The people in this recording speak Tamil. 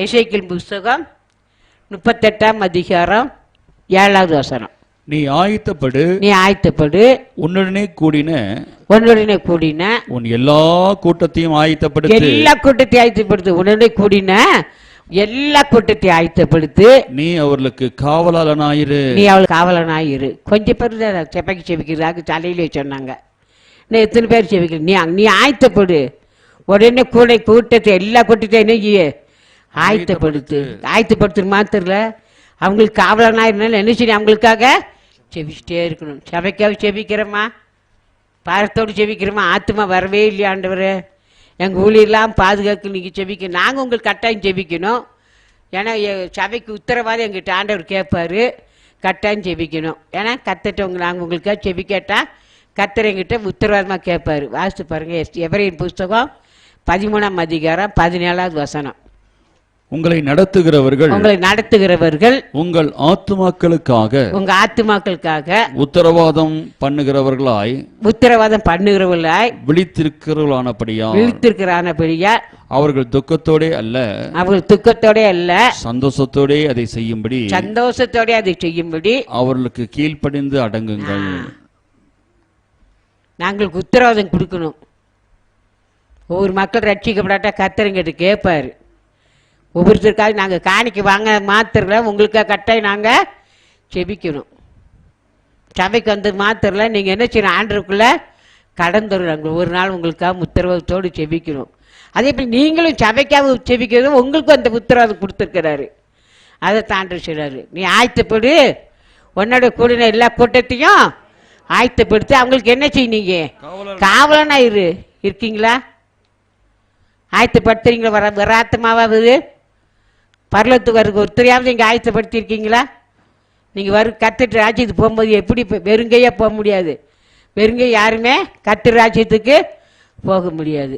எசேக்கியேல் புஸ்தகம் 38ஆம் அதிகாரம் 7வது வசனம். நீ ஆயத்தப்படு, உன்னுடனே கூடின உன் எல்லா கூட்டத்தையும் ஆயத்தப்படுத்து. உடனே கூடின எல்லா கூட்டத்தையும் ஆயத்தப்படுத்து. நீ அவர்களுக்கு காவலனாயிரு. கொஞ்சம் பேர் செப்பைக்கு செவிக்கிறதாக தலையிலே சொன்னாங்க. இன்னும் எத்தனை பேர் செவிக்கிற? நீ ஆயத்தப்படு. உடனே கூட்டத்தை எல்லா கூட்டத்தையும் என்ன ஆயத்தப்படுத்து மாத்திரல அவங்களுக்கு காவலனாயிருந்தாலும் என்ன செய்ய அவங்களுக்காக செவிச்சிட்டே இருக்கணும். சபைக்காக செபிக்கிறோமா? பாரத்தோடு செபிக்கிறோமா? ஆத்மா வரவே இல்லையா ஆண்டவரே, எங்கள் ஊழியெல்லாம் பாதுகாக்க நீங்கள் செபிக்கணும். நாங்கள் உங்களுக்கு கட்டாயம் செபிக்கணும். ஏன்னா சபைக்கு உத்தரவாதம் எங்கிட்ட ஆண்டவர் கேட்பார். கட்டாயம் செபிக்கணும். ஏன்னா கத்தட்டவங்க நாங்கள் உங்களுக்காக செபிக்கட்டா கத்தர் எங்கிட்ட உத்தரவாதமாக கேட்பார். வாசித்து பாருங்கள், எபிரேயர் புஸ்தகம் 13ஆம் அதிகாரம் 17வது வசனம். உங்களை நடத்துகிறவர்கள் உங்கள் ஆத்துமாக்களுக்காக உத்தரவாதம் பண்ணுகிறவர்களாய் விழித்திருக்கிறானபடியா அவர்கள் துக்கத்தோடே அல்ல சந்தோஷத்தோடே அதை செய்யும்படி அவர்களுக்கு கீழ்ப்படிந்து அடங்குங்கள். நாங்களுக்கு உத்தரவாதம் கொடுக்கணும். ஒவ்வொரு மக்கள் ரட்சிக்கப்படாட்டா கர்த்தருங்கிட்ட கேட்பாரு. ஒவ்வொருத்தருக்காக நாங்கள் காணிக்க வாங்க மாத்திரல உங்களுக்காக கட்டாயம் நாங்கள் செபிக்கணும். சபைக்கு வந்து மாத்திரல நீங்கள் என்ன செய்யணும்? ஆண்டருக்குள்ளே கடந்துடுறாங்க. ஒரு நாள் உங்களுக்காக உத்தரவாதத்தோடு செபிக்கணும். அதே போல் நீங்களும் சபைக்காக செபிக்கிறது உங்களுக்கும் அந்த உத்தரவாதம் கொடுத்துருக்கிறாரு. அதை தாண்டி சொல்கிறாரு, நீ ஆயத்தப்படு, உன்னோட கூடின எல்லா கூட்டத்தையும் ஆயத்தப்படுத்தி அவங்களுக்கு என்ன செய்யுங்க? காவலனா இருக்கீங்களா? ஆயத்தப்படுத்துறீங்களா? வராத்தமாவது பரலத்துக்கு வருது ஒருத்தரையாவது இங்கே ஆயத்தப்படுத்தி இருக்கீங்களா? நீங்கள் கர்த்தர் ராஜ்யத்துக்கு போகும்போது எப்படி வெறுங்கையாக போக முடியாது. வெறுங்கை யாருமே கர்த்தர் ராஜ்யத்துக்கு போக முடியாது.